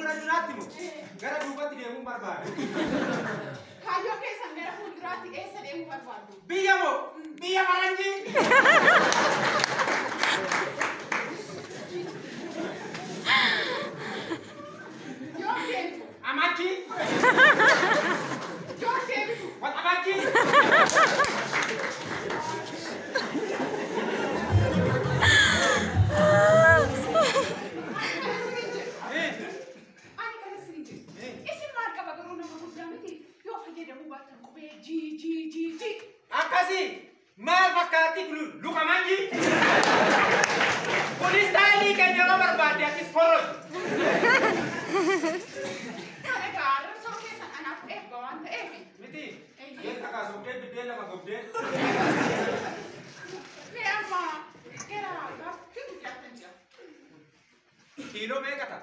gara duraatti moo gara duubatti deemuu barbaadu. Kaayyoo keessan gara fuulduraatti eessa deemuu barbaadu? Biyya moo biyya Faranjii. Yoo deemtu. Amachi. Yoo deemtu. Amachi. Akasi mal fakati luka manji. Polis tadi kayaknya lo berbadi akis poros. Miti, dia tak kasih gede gede lah mak gede. Kilo berapa kata?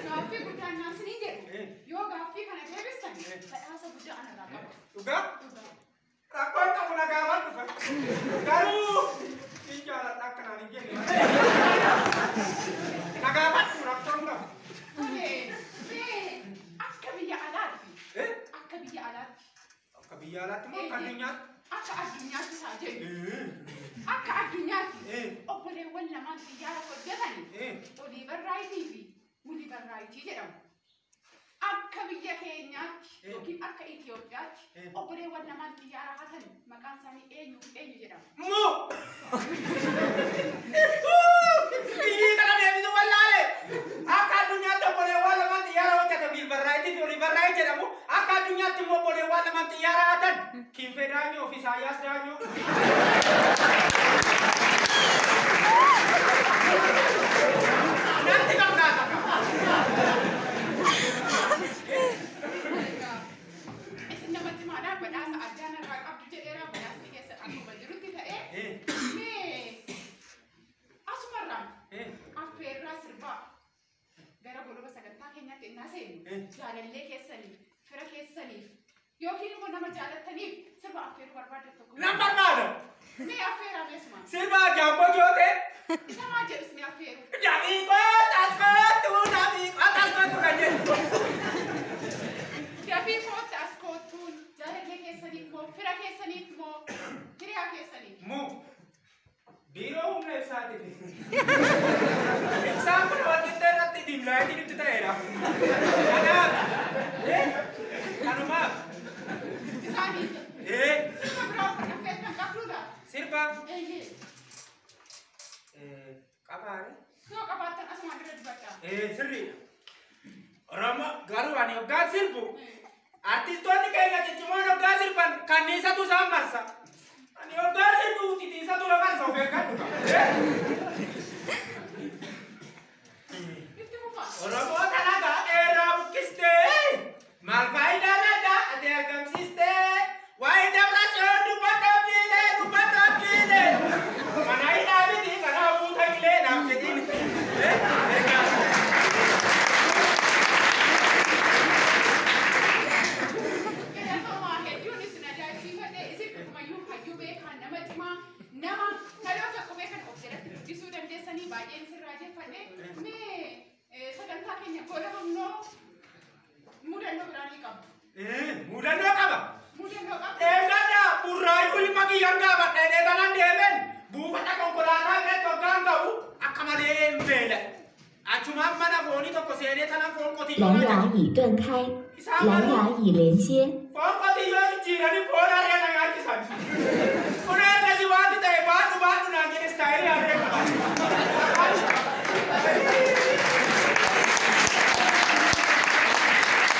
Gafi bukan nasi ni je. Yo gafi kan ada besar. Saya rasa bukan anak rakyat. Juga? Rakon kamu nak kawan bukan? Garu. Tiga tak kenal ni je. Nak kawan tu rakon tak? Akka biya alat. Akka biya alat. Akka biya alat tu mana dunia? Akka adunya tu saja. Akka adunya tu. Oh boleh wala man tiara kau jangan. Boleh berai TV. Boleh berai TV je dong. Akka biya Kenya. Mungkin akka Ethiopia. Oh boleh wala man tiara hatan. Makan sami enyu je dong. Mu. Ini kalau dia itu wala le. Akka dunia tu boleh wala man tiara macam tu berai TV boleh berai je dong. Akka dunia tu boleh wala man tiara hatan. Kimpedanyo, Visayas danyo. Nanti kamu kata kau. Isin nama cuma ada pada saat jangan rakap tu cedera pada sedikit aku baju tidak ni asumaran affairnya serba gara bolu bahasa kata kenya tidak sih jalan lek esani fira kesani yo kini pun nama jalan tani serba affair berpada tu Nampak mana? ni affair apa semua Serba jambo jote. sama aja ni affair Jadi kau atas kau kan je. tapi kau tas kau tu jalan lek esani mo fira kesani mo kira kesani Mu. Biro umne saat ini. Exam pada kita nanti dimulai di itu daerah. Ada. Anu maaf. Sani serba berapa affair kan kau dah Serba. Kapan? kau kapan asal ada dibaca Seri. Rama garuani gasir bu. Artis tu ni kayaknya cuma gasir kanisa tu sama marsa. Ani gasir tu titi satu orang sofa kan? itu apa Rama tanaga era bukiste. Malfaida nada ada agam siste. Waida rasio dupat kile. Mana ini abi di kana buta kile nam jadi. Mudah dok apa? Enggak ada. Purai kuli pagi yang dapat. Tangan demen. Bukan aku berada di togang kau. Akan ada embel. Cuma mana phone itu kau sendiri tangan phone kau tidur. 蓝牙已断开，蓝牙已连接。 Phone kau tidur